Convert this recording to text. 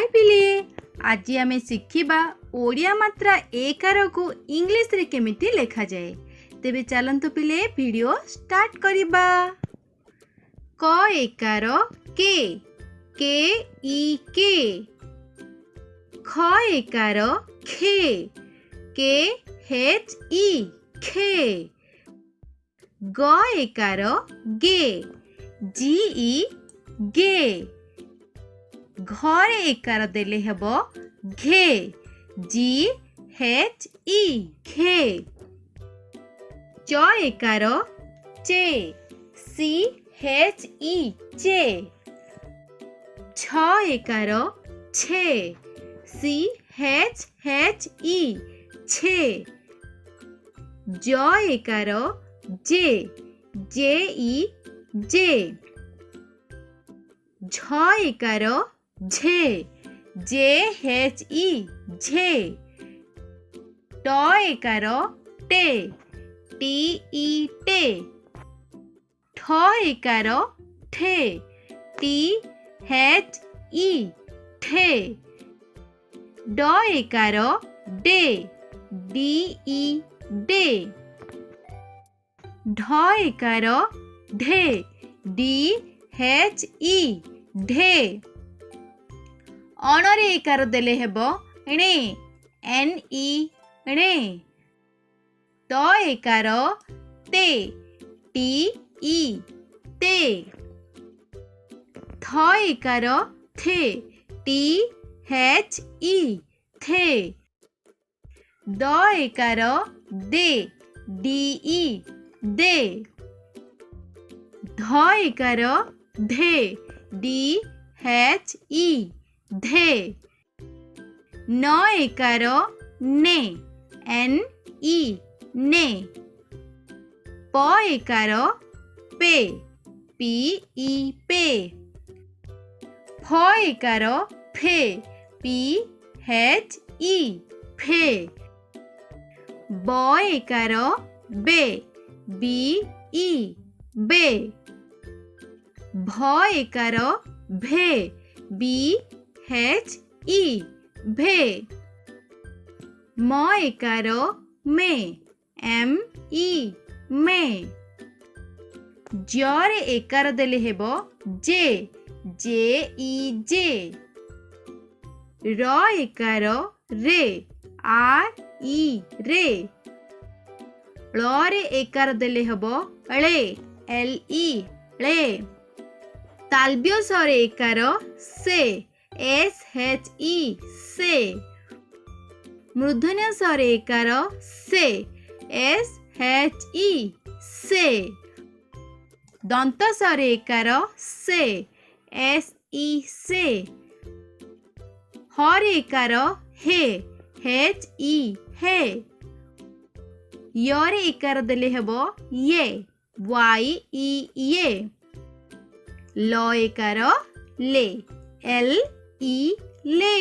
हाय पिले आज आमे शिखिबा ओडिया मात्रा एकार को इंग्लिश रे केमिति लेखा जाए। तेबे चलंतु पिले वीडियो स्टार्ट करिबा। क एकार के ई के। ख एकार के हेच ई खे। ग एकार गे जी ई गे। घरे एकार देले हेबो घे जी हेच ई घे। च एकार चे सी हेच ई चे। छ एकार छे सी हेच हेच ई छे। ज एकार जे जे ई जे। झ एकार झे जे हेच ई झे। ट एकार टे टी ई टे। ठ एकार ठे टी हेच ई ठे। ड एकार डे डी ई डे। ढ एकार ढे डी हेच ई ढे। अणरे एकार देले हेबो णे एन ई णे। त एकार ते टी ई ते। थ एकार थे टी हेच ई थे। द एकार दे डी ई दे। ध एकार धे डी हेच ई धे। न एकार ने एन ई ने। प एकार पे पी ई पे। फ एकार फे पी हेच ई फे। ब एकार बे बी ई बे। भ एकार भे बी हेच ई भे। म एकार मे एम ई मे। जरे एकार देले हेबो जे जे ई जे। र एकार रे आर ई रे। ळ रे एकार देले हेबो ळे एल ई ळे। तालब्य स रे एकार से एस हेच ई से। मूर्धन्य स रे एकार से एस हेच ई से। दंत स रे एकार से एस ई से। ह रे एकार हे हेच ई हे। य रे एकार देले हेबो ये वाई ई ये। ल एकार ले एल ई ले।